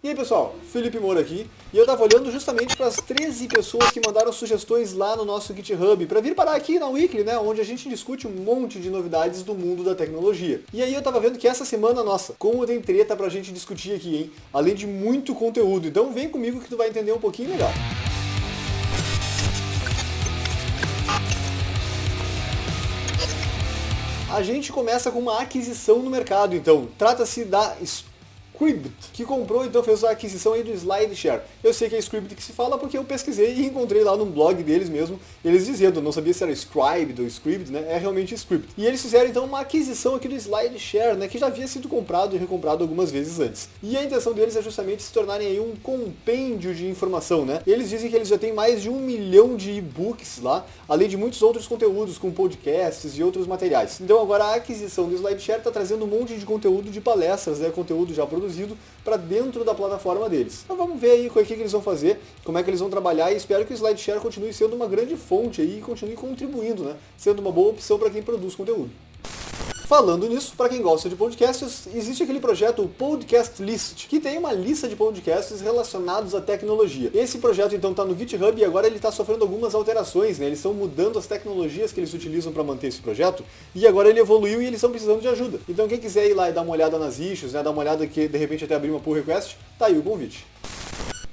E aí pessoal, Felipe Moura aqui, e eu tava olhando justamente para as 13 pessoas que mandaram sugestões lá no nosso GitHub, para vir parar aqui na Weekly, né, onde a gente discute um monte de novidades do mundo da tecnologia. E aí eu tava vendo que essa semana, nossa, como tem treta pra gente discutir aqui, hein, além de muito conteúdo, então vem comigo que tu vai entender um pouquinho melhor. A gente começa com uma aquisição no mercado, então, trata-se da Scribd, que comprou, então fez a aquisição aí do SlideShare. Eu sei que é Scribd que se fala porque eu pesquisei e encontrei lá no blog deles mesmo, eles dizendo, eu não sabia se era Scribd ou Scribd, né, é realmente Scribd. E eles fizeram então uma aquisição aqui do SlideShare, né, que já havia sido comprado e recomprado algumas vezes antes. E a intenção deles é justamente se tornarem aí um compêndio de informação, né. Eles dizem que eles já têm mais de 1 milhão de e-books lá, além de muitos outros conteúdos, com podcasts e outros materiais. Então agora a aquisição do SlideShare está trazendo um monte de conteúdo de palestras, né, conteúdo já produzido para dentro da plataforma deles. Então vamos ver aí o que eles vão fazer, como é que eles vão trabalhar, e espero que o SlideShare continue sendo uma grande fonte aí e continue contribuindo, né, sendo uma boa opção para quem produz conteúdo. Falando nisso, para quem gosta de podcasts, existe aquele projeto Podcast List, que tem uma lista de podcasts relacionados à tecnologia. Esse projeto então está no GitHub e agora ele está sofrendo algumas alterações, né? Eles estão mudando as tecnologias que eles utilizam para manter esse projeto, e agora ele evoluiu e eles estão precisando de ajuda. Então quem quiser ir lá e dar uma olhada nas issues, né, dar uma olhada que de repente até abrir uma pull request, tá aí o convite.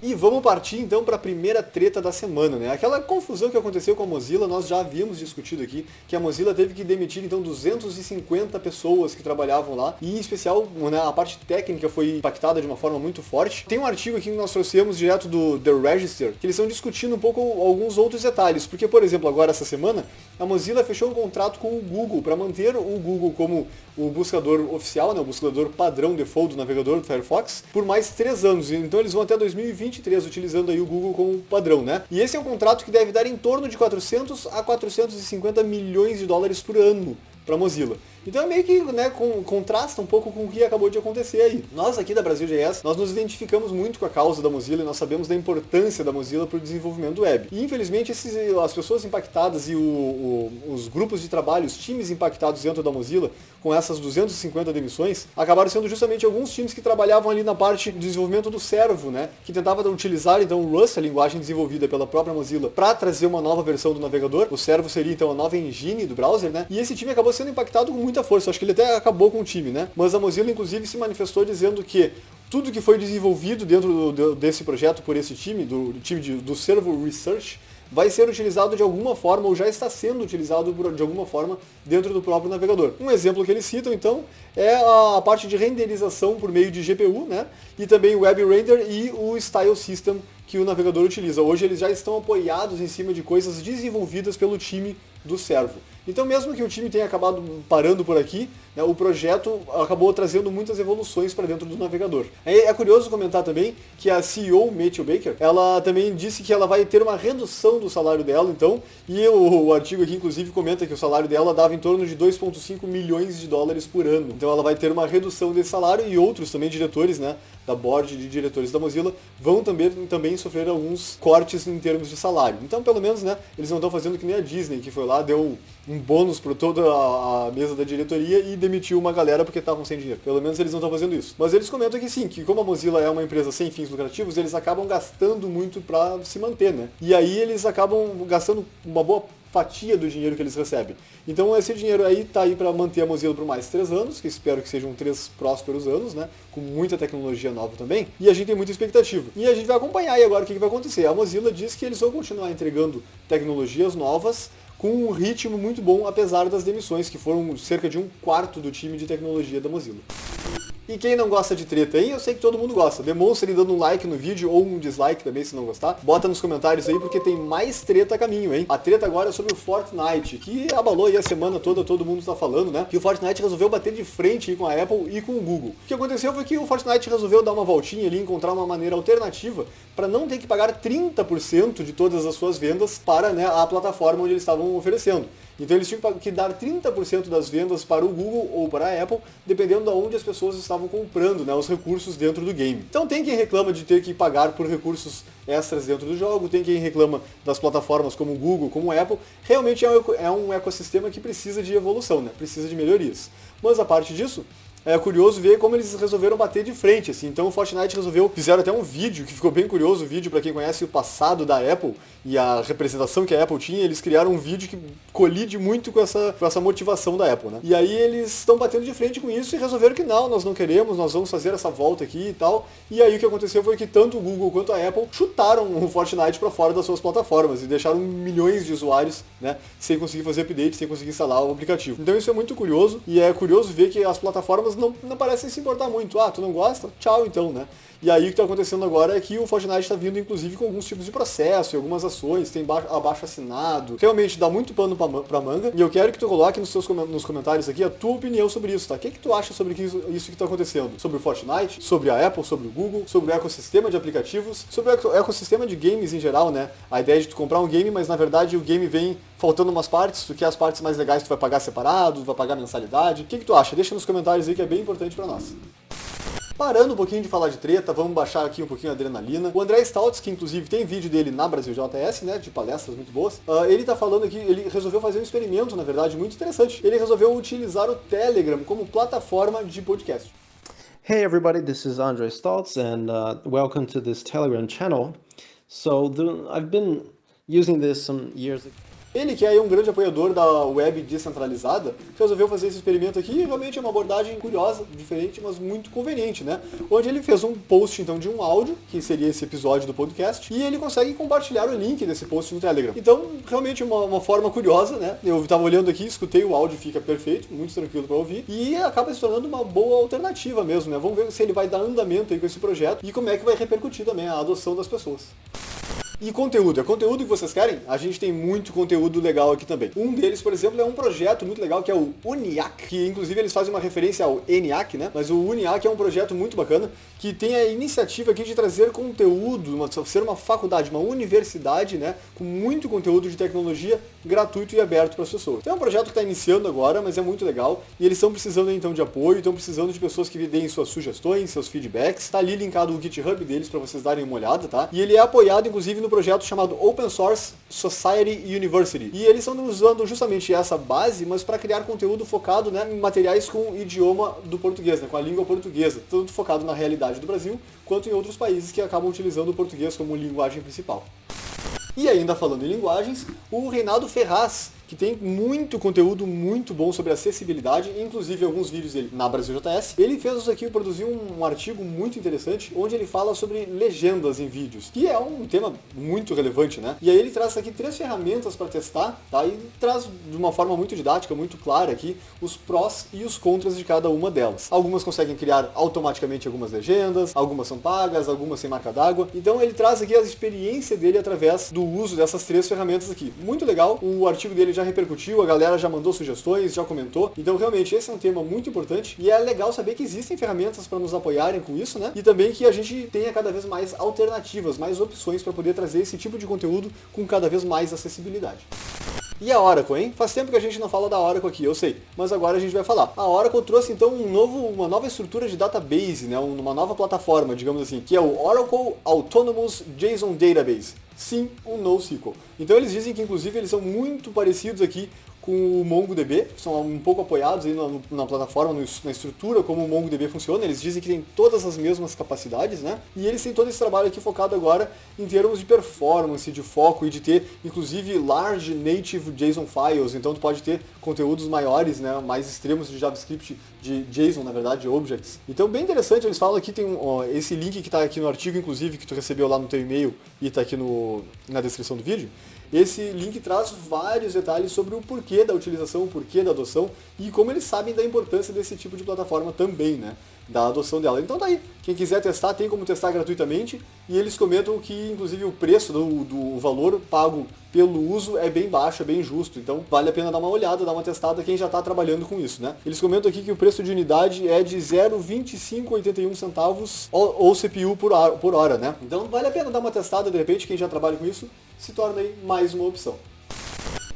E vamos partir então para a primeira treta da semana, né? Aquela confusão que aconteceu com a Mozilla, nós já havíamos discutido aqui, que a Mozilla teve que demitir então 250 pessoas que trabalhavam lá, e em especial, né, a parte técnica foi impactada de uma forma muito forte. Tem um artigo aqui que nós trouxemos direto do The Register, que eles estão discutindo um pouco alguns outros detalhes, porque, por exemplo, agora essa semana, a Mozilla fechou um contrato com o Google para manter o Google como o buscador oficial, né, o buscador padrão default do navegador do Firefox, por mais 3 anos. Então eles vão até 2023 utilizando aí o Google como padrão, né? E esse é um contrato que deve dar em torno de 400 a 450 milhões de dólares por ano para a Mozilla. Então é meio que, né, contrasta um pouco com o que acabou de acontecer aí. Nós aqui da Brasil.js, nós nos identificamos muito com a causa da Mozilla e nós sabemos da importância da Mozilla para o desenvolvimento web. E infelizmente as pessoas impactadas e os grupos de trabalho, os times impactados dentro da Mozilla, com essas 250 demissões, acabaram sendo justamente alguns times que trabalhavam ali na parte de desenvolvimento do Servo, né, que tentava utilizar então o Rust, a linguagem desenvolvida pela própria Mozilla, para trazer uma nova versão do navegador. O Servo seria então a nova engine do browser, né, e esse time acabou sendo impactado com muita força. Acho que ele até acabou com o time, né? Mas a Mozilla, inclusive, se manifestou dizendo que tudo que foi desenvolvido dentro desse projeto por esse time, do time do Servo Research, vai ser utilizado de alguma forma, ou já está sendo utilizado de alguma forma dentro do próprio navegador. Um exemplo que eles citam, então, é a parte de renderização por meio de GPU, né? E também o Web Render e o Style System que o navegador utiliza. Hoje eles já estão apoiados em cima de coisas desenvolvidas pelo time do Servo. Então mesmo que o time tenha acabado parando por aqui, né, o projeto acabou trazendo muitas evoluções para dentro do navegador. É curioso comentar também que a CEO, Matthew Baker, ela também disse que ela vai ter uma redução do salário dela, então, e o artigo aqui inclusive comenta que o salário dela dava em torno de 2,5 milhões de dólares por ano. Então ela vai ter uma redução desse salário e outros também diretores, né, da board de diretores da Mozilla vão também sofrer alguns cortes em termos de salário. Então pelo menos, né, eles não estão fazendo que nem a Disney, que foi lá, deu um bônus para toda a mesa da diretoria e demitiu uma galera porque estavam sem dinheiro. Pelo menos eles não estão fazendo isso. Mas eles comentam que sim, que como a Mozilla é uma empresa sem fins lucrativos, eles acabam gastando muito para se manter, né? E aí eles acabam gastando uma boa fatia do dinheiro que eles recebem. Então esse dinheiro aí tá aí para manter a Mozilla por mais 3 anos, que espero que sejam 3 prósperos anos, né? Com muita tecnologia nova também. E a gente tem muita expectativa. E a gente vai acompanhar aí agora o que vai acontecer. A Mozilla diz que eles vão continuar entregando tecnologias novas com um ritmo muito bom, apesar das demissões, que foram cerca de 1/4 do time de tecnologia da Mozilla. E quem não gosta de treta aí, eu sei que todo mundo gosta. Demonstre dando um like no vídeo ou um dislike também se não gostar. Bota nos comentários aí porque tem mais treta a caminho, hein? A treta agora é sobre o Fortnite, que abalou aí a semana toda, todo mundo tá falando, né? Que o Fortnite resolveu bater de frente aí com a Apple e com o Google. O que aconteceu foi que o Fortnite resolveu dar uma voltinha ali, encontrar uma maneira alternativa para não ter que pagar 30% de todas as suas vendas para, né, a plataforma onde eles estavam oferecendo. Então eles tinham que dar 30% das vendas para o Google ou para a Apple, dependendo de onde as pessoas estavam comprando, né, os recursos dentro do game. Então tem quem reclama de ter que pagar por recursos extras dentro do jogo, tem quem reclama das plataformas como o Google, como o Apple. Realmente é um ecossistema que precisa de evolução, né, precisa de melhorias. Mas a parte disso, é curioso ver como eles resolveram bater de frente, assim. Então o Fortnite fizeram até um vídeo, que ficou bem curioso, o vídeo para quem conhece o passado da Apple e a representação que a Apple tinha, eles criaram um vídeo que colide muito com essa motivação da Apple, né? E aí eles estão batendo de frente com isso e resolveram que não, nós não queremos, nós vamos fazer essa volta aqui e tal. E aí o que aconteceu foi que tanto o Google quanto a Apple chutaram o Fortnite para fora das suas plataformas e deixaram milhões de usuários, né, sem conseguir fazer update, sem conseguir instalar o aplicativo. Então isso é muito curioso, e é curioso ver que as plataformas não parecem se importar muito. Ah, tu não gosta? Tchau então, né? E aí o que está acontecendo agora é que o Fortnite está vindo inclusive com alguns tipos de processo e algumas ações, tem abaixo assinado, realmente dá muito pano pra manga, e eu quero que tu coloque nos comentários aqui a tua opinião sobre isso, tá? O que tu acha sobre isso que está acontecendo? Sobre o Fortnite, sobre a Apple, sobre o Google, sobre o ecossistema de aplicativos, sobre o ecossistema de games em geral, né? A ideia de tu comprar um game, mas na verdade o game vem faltando umas partes, tu quer as partes mais legais tu vai pagar separado, tu vai pagar mensalidade. O que tu acha? Deixa nos comentários aí que é bem importante pra nós. Parando um pouquinho de falar de treta, vamos baixar aqui um pouquinho a adrenalina. O André Stoltz, que inclusive tem vídeo dele na Brasil JS, né, de palestras muito boas, ele tá falando aqui, ele resolveu fazer um experimento, na verdade, muito interessante. Ele resolveu utilizar o Telegram como plataforma de podcast. Hey everybody, this is André Stoltz and welcome to this Telegram channel. So I've been using this some years ago. Ele, que é um grande apoiador da web descentralizada, resolveu fazer esse experimento aqui, e realmente é uma abordagem curiosa, diferente, mas muito conveniente, né? Onde ele fez um post, então, de um áudio, que seria esse episódio do podcast, e ele consegue compartilhar o link desse post no Telegram. Então, realmente uma forma curiosa, né? Eu estava olhando aqui, escutei o áudio, fica perfeito, muito tranquilo para ouvir, e acaba se tornando uma boa alternativa mesmo, né? Vamos ver se ele vai dar andamento aí com esse projeto, e como é que vai repercutir também a adoção das pessoas. E conteúdo, é conteúdo que vocês querem? A gente tem muito conteúdo legal aqui também. Um deles, por exemplo, é um projeto muito legal que é o UNIAC, que inclusive eles fazem uma referência ao ENIAC, né? Mas o UNIAC é um projeto muito bacana, que tem a iniciativa aqui de trazer conteúdo, ser uma faculdade, uma universidade, né? Com muito conteúdo de tecnologia gratuito e aberto para as pessoas. Então é um projeto que está iniciando agora, mas é muito legal, e eles estão precisando então de apoio, estão precisando de pessoas que deem suas sugestões, seus feedbacks. Está ali linkado o GitHub deles para vocês darem uma olhada, tá? E ele é apoiado inclusive no projeto chamado Open Source Society University. E eles estão usando justamente essa base, mas para criar conteúdo focado, né, em materiais com o idioma do português, né, com a língua portuguesa, tanto focado na realidade do Brasil, quanto em outros países que acabam utilizando o português como linguagem principal. E ainda falando em linguagens, o Reinaldo Ferraz, que tem muito conteúdo muito bom sobre acessibilidade, inclusive alguns vídeos dele na Brasil JS. Ele fez isso aqui, produziu um artigo muito interessante, onde ele fala sobre legendas em vídeos, que é um tema muito relevante, né? E aí ele traz aqui 3 ferramentas para testar, tá? E traz de uma forma muito didática, muito clara aqui, os prós e os contras de cada uma delas. Algumas conseguem criar automaticamente algumas legendas, algumas são pagas, algumas sem marca d'água. Então ele traz aqui a experiência dele através do uso dessas 3 ferramentas aqui. Muito legal, o artigo dele já repercutiu, a galera já mandou sugestões, já comentou. Então realmente esse é um tema muito importante e é legal saber que existem ferramentas para nos apoiarem com isso, né? E também que a gente tenha cada vez mais alternativas, mais opções para poder trazer esse tipo de conteúdo com cada vez mais acessibilidade. E a Oracle, hein? Faz tempo que a gente não fala da Oracle aqui, eu sei, mas agora a gente vai falar. A Oracle trouxe então uma nova estrutura de database, né? Uma nova plataforma, digamos assim, que é o Oracle Autonomous JSON Database. Sim, um NoSQL. Então eles dizem que inclusive eles são muito parecidos aqui com o MongoDB, são um pouco apoiados aí na plataforma, na estrutura como o MongoDB funciona. Eles dizem que tem todas as mesmas capacidades, né? E eles têm todo esse trabalho aqui focado agora em termos de performance, de foco e de ter, inclusive, large native JSON files. Então tu pode ter conteúdos maiores, né? Mais extremos de JavaScript, de JSON, na verdade, de objects. Então, bem interessante, eles falam aqui, tem esse link que está aqui no artigo, inclusive, que tu recebeu lá no teu e-mail e está aqui na descrição do vídeo. Esse link traz vários detalhes sobre o porquê da utilização, o porquê da adoção e como eles sabem da importância desse tipo de plataforma também, né? Da adoção dela. Então tá aí, quem quiser testar, tem como testar gratuitamente e eles comentam que inclusive o preço do valor pago pelo uso é bem baixo, é bem justo, então vale a pena dar uma olhada, dar uma testada quem já está trabalhando com isso, né? Eles comentam aqui que o preço de unidade é de 0,2581 centavos ou CPU por hora, né? Então vale a pena dar uma testada, de repente quem já trabalha com isso se torna aí mais uma opção.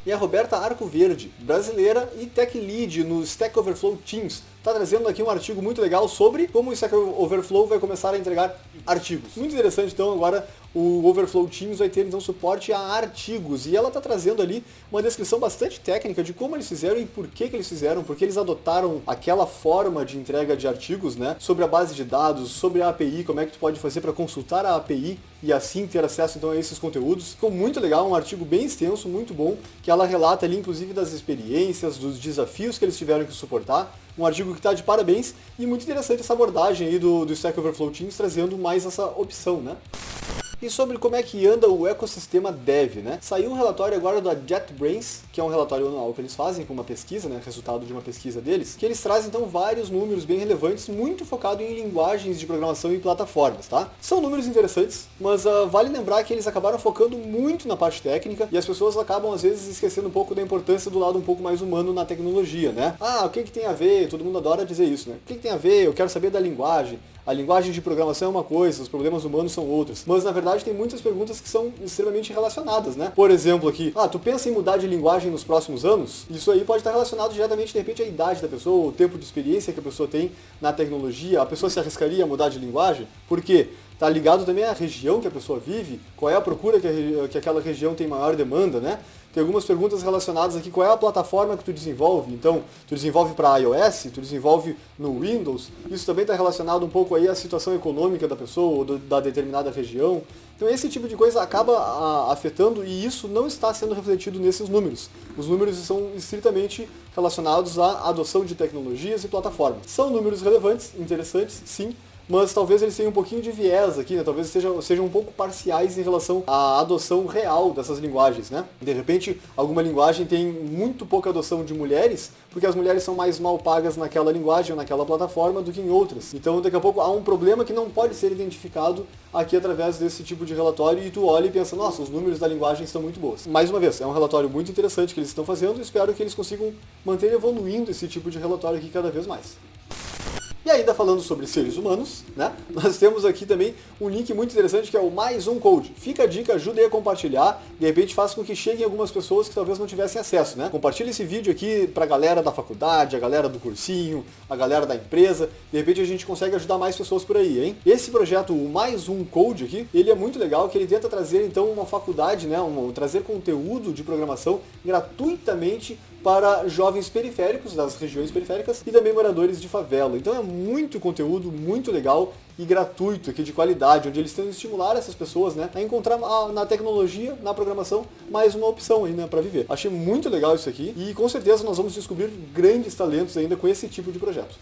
E a Roberta Arcoverde, brasileira e Tech Lead no Stack Overflow Teams, está trazendo aqui um artigo muito legal sobre como o Stack Overflow vai começar a entregar artigos. Muito interessante, então, agora o Overflow Teams vai ter então suporte a artigos, e ela está trazendo ali uma descrição bastante técnica de como eles fizeram e por que eles fizeram, porque eles adotaram aquela forma de entrega de artigos, né, sobre a base de dados, sobre a API, como é que tu pode fazer para consultar a API e assim ter acesso então a esses conteúdos. Ficou muito legal, um artigo bem extenso, muito bom, que ela relata ali inclusive das experiências, dos desafios que eles tiveram que suportar. Um artigo que está de parabéns e muito interessante essa abordagem aí do Stack Overflow Teams, trazendo mais essa opção, né? E sobre como é que anda o ecossistema Dev, né? Saiu um relatório agora da JetBrains, que é um relatório anual que eles fazem com uma pesquisa, né? Resultado de uma pesquisa deles, que eles trazem então vários números bem relevantes, muito focado em linguagens de programação e plataformas, tá? São números interessantes, mas vale lembrar que eles acabaram focando muito na parte técnica e as pessoas acabam às vezes esquecendo um pouco da importância do lado um pouco mais humano na tecnologia, né? Ah, o que tem a ver? Todo mundo adora dizer isso, né? O que tem a ver? Eu quero saber da linguagem. A linguagem de programação é uma coisa, os problemas humanos são outras. Mas na verdade tem muitas perguntas que são extremamente relacionadas, né? Por exemplo aqui, tu pensa em mudar de linguagem nos próximos anos? Isso aí pode estar relacionado diretamente, de repente, à idade da pessoa, o tempo de experiência que a pessoa tem na tecnologia. A pessoa se arriscaria a mudar de linguagem? Por quê? Tá ligado também à região que a pessoa vive, qual é a procura que aquela região tem maior demanda, né? Tem algumas perguntas relacionadas aqui, qual é a plataforma que tu desenvolve? Então, tu desenvolve para iOS, tu desenvolve no Windows, isso também está relacionado um pouco aí à situação econômica da pessoa ou da determinada região. Então esse tipo de coisa acaba afetando e isso não está sendo refletido nesses números. Os números são estritamente relacionados à adoção de tecnologias e plataformas. São números relevantes, interessantes, sim, mas talvez eles tenham um pouquinho de viés aqui, né? Talvez sejam um pouco parciais em relação à adoção real dessas linguagens, né? De repente, alguma linguagem tem muito pouca adoção de mulheres, porque as mulheres são mais mal pagas naquela linguagem ou naquela plataforma do que em outras. Então, daqui a pouco, há um problema que não pode ser identificado aqui através desse tipo de relatório e tu olha e pensa, nossa, os números da linguagem estão muito bons. Mais uma vez, é um relatório muito interessante que eles estão fazendo e espero que eles consigam manter evoluindo esse tipo de relatório aqui cada vez mais. E ainda falando sobre seres humanos, né? Nós temos aqui também um link muito interessante que é o Mais Um Code. Fica a dica, ajude aí a compartilhar, de repente faça com que cheguem algumas pessoas que talvez não tivessem acesso, né? Compartilhe esse vídeo aqui pra galera da faculdade, a galera do cursinho, a galera da empresa, de repente a gente consegue ajudar mais pessoas por aí, hein? Esse projeto, o Mais Um Code aqui, ele é muito legal, que ele tenta trazer então uma faculdade, né? Trazer conteúdo de programação gratuitamente para jovens periféricos, das regiões periféricas, e também moradores de favela. Então é muito conteúdo, muito legal e gratuito aqui, de qualidade, onde eles tentam estimular essas pessoas, né, a encontrar na tecnologia, na programação, mais uma opção aí, né, para viver. Achei muito legal isso aqui e com certeza nós vamos descobrir grandes talentos ainda com esse tipo de projeto.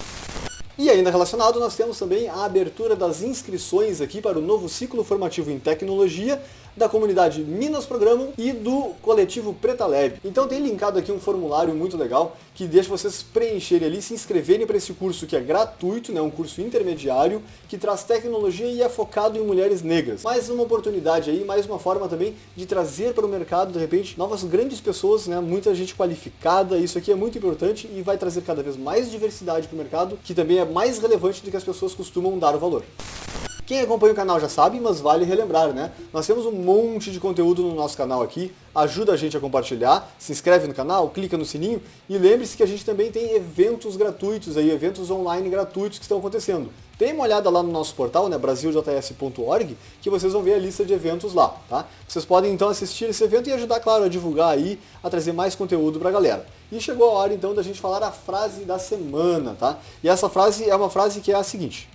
E ainda relacionado, nós temos também a abertura das inscrições aqui para o novo ciclo formativo em tecnologia da comunidade Minas Programam e do coletivo Pretalab. Então tem linkado aqui um formulário muito legal que deixa vocês preencherem ali, se inscreverem para esse curso que é gratuito, né, um curso intermediário que traz tecnologia e é focado em mulheres negras. Mais uma oportunidade aí, mais uma forma também de trazer para o mercado, de repente, novas grandes pessoas, né, muita gente qualificada. Isso aqui é muito importante e vai trazer cada vez mais diversidade para o mercado, que também é mais relevante do que as pessoas costumam dar o valor. Quem acompanha o canal já sabe, mas vale relembrar, né? Nós temos um monte de conteúdo no nosso canal aqui, ajuda a gente a compartilhar, se inscreve no canal, clica no sininho e lembre-se que a gente também tem eventos gratuitos aí, eventos online gratuitos que estão acontecendo. Dê uma olhada lá no nosso portal, né, brasiljs.org, que vocês vão ver a lista de eventos lá, tá? Vocês podem então assistir esse evento e ajudar, claro, a divulgar aí, a trazer mais conteúdo pra galera. E chegou a hora então da gente falar a frase da semana, tá? E essa frase é uma frase que é a seguinte: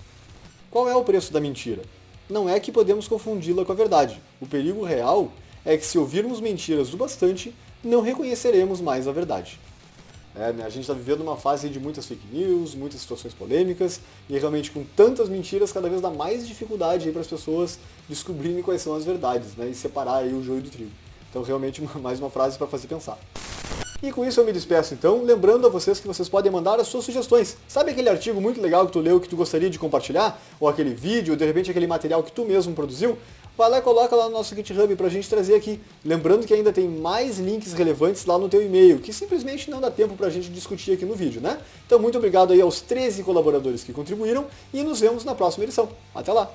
qual é o preço da mentira? Não é que podemos confundi-la com a verdade. O perigo real é que se ouvirmos mentiras o bastante, não reconheceremos mais a verdade. Né? A gente está vivendo uma fase de muitas fake news, muitas situações polêmicas, e realmente com tantas mentiras cada vez dá mais dificuldade para as pessoas descobrirem quais são as verdades, né? E separar aí o joio do trigo. Então realmente mais uma frase para fazer pensar. E com isso eu me despeço então, lembrando a vocês que vocês podem mandar as suas sugestões. Sabe aquele artigo muito legal que tu leu, que tu gostaria de compartilhar? Ou aquele vídeo, ou de repente aquele material que tu mesmo produziu? Vai lá e coloca lá no nosso GitHub pra gente trazer aqui. Lembrando que ainda tem mais links relevantes lá no teu e-mail, que simplesmente não dá tempo pra gente discutir aqui no vídeo, né? Então muito obrigado aí aos 13 colaboradores que contribuíram e nos vemos na próxima edição. Até lá!